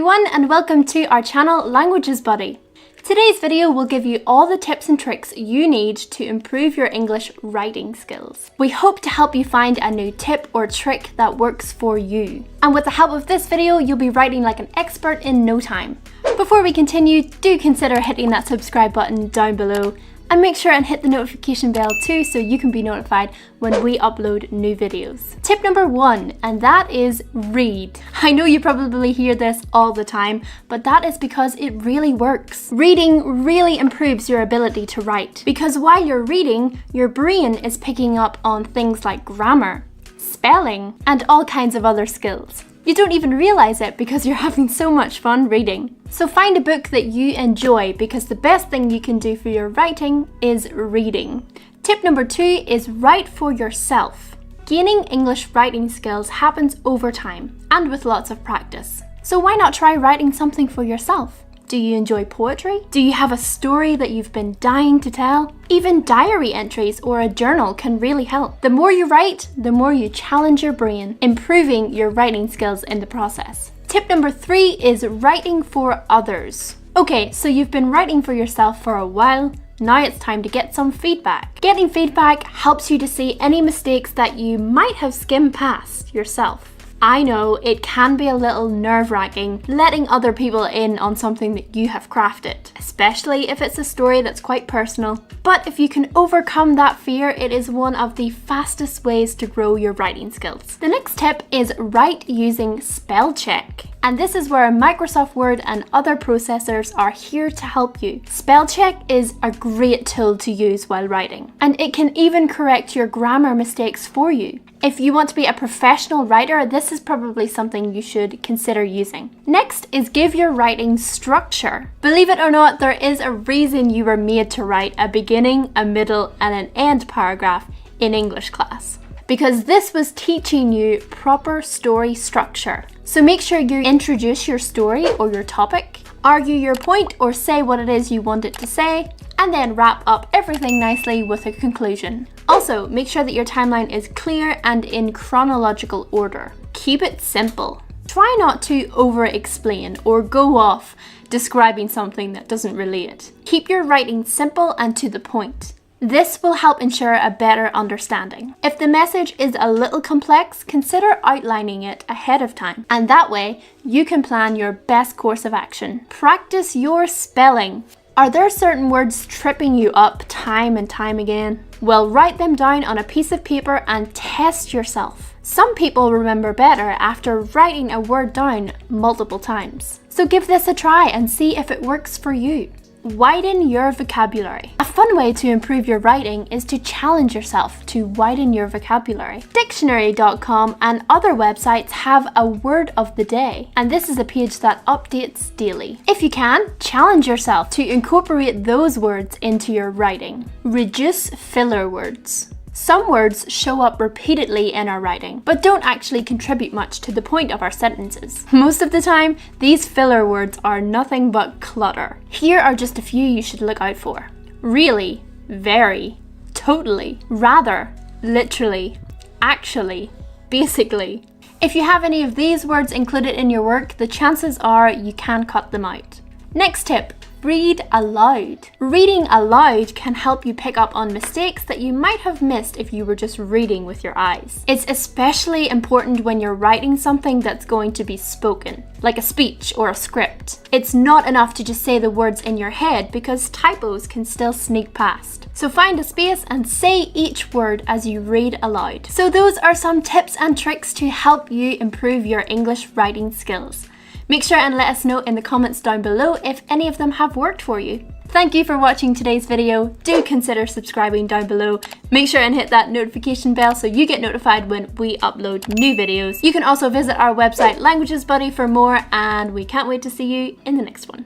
everyone and welcome to our channel Languages Buddy. Today's video will give you all the tips and tricks you need to improve your English writing skills. We hope to help you find a new tip or trick that works for you. And with the help of this video, you'll be writing like an expert in no time. Before we continue, do consider hitting that subscribe button down below and make sure and hit the notification bell too so you can be notified when we upload new videos. Tip number 1, and that is read. I know you probably hear this all the time, but that is because it really works. Reading really improves your ability to write because while you're reading, your brain is picking up on things like grammar, spelling, and all kinds of other skills. You don't even realize it because you're having so much fun reading. So find a book that you enjoy because the best thing you can do for your writing is reading. Tip number 2 is write for yourself. Gaining English writing skills happens over time and with lots of practice. So why not try writing something for yourself? Do you enjoy poetry? Do you have a story that you've been dying to tell? Even diary entries or a journal can really help. The more you write, the more you challenge your brain, improving your writing skills in the process. Tip number 3 is writing for others. Okay, so you've been writing for yourself for a while. Now it's time to get some feedback. Getting feedback helps you to see any mistakes that you might have skimmed past yourself. I know it can be a little nerve-wracking letting other people in on something that you have crafted, especially if it's a story that's quite personal. But if you can overcome that fear, it is one of the fastest ways to grow your writing skills. The next tip is write using spell check. And this is where Microsoft Word and other processors are here to help you. Spell check is a great tool to use while writing, and it can even correct your grammar mistakes for you. If you want to be a professional writer, this is probably something you should consider using. Next is give your writing structure. Believe it or not, there is a reason you were made to write a beginning, a middle, and an end paragraph in English class. Because this was teaching you proper story structure. So make sure you introduce your story or your topic, argue your point or say what it is you want it to say, and then wrap up everything nicely with a conclusion. Also, make sure that your timeline is clear and in chronological order. Keep it simple. Try not to over-explain or go off describing something that doesn't relate. Keep your writing simple and to the point. This will help ensure a better understanding. If the message is a little complex, consider outlining it ahead of time, and that way you can plan your best course of action. Practice your spelling. Are there certain words tripping you up time and time again? Well, write them down on a piece of paper and test yourself. Some people remember better after writing a word down multiple times. So give this a try and see if it works for you. Widen your vocabulary. A fun way to improve your writing is to challenge yourself to widen your vocabulary. Dictionary.com and other websites have a word of the day, and this is a page that updates daily. If you can, challenge yourself to incorporate those words into your writing. Reduce filler words. Some words show up repeatedly in our writing, but don't actually contribute much to the point of our sentences. Most of the time, these filler words are nothing but clutter. Here are just a few you should look out for. Really, very, totally, rather, literally, actually, basically. If you have any of these words included in your work, the chances are you can cut them out. Next tip. Read aloud. Reading aloud can help you pick up on mistakes that you might have missed if you were just reading with your eyes. It's especially important when you're writing something that's going to be spoken, like a speech or a script. It's not enough to just say the words in your head because typos can still sneak past. So find a space and say each word as you read aloud. So those are some tips and tricks to help you improve your English writing skills. Make sure and let us know in the comments down below if any of them have worked for you. Thank you for watching today's video. Do consider subscribing down below. Make sure and hit that notification bell so you get notified when we upload new videos. You can also visit our website Languages Buddy for more, and we can't wait to see you in the next one.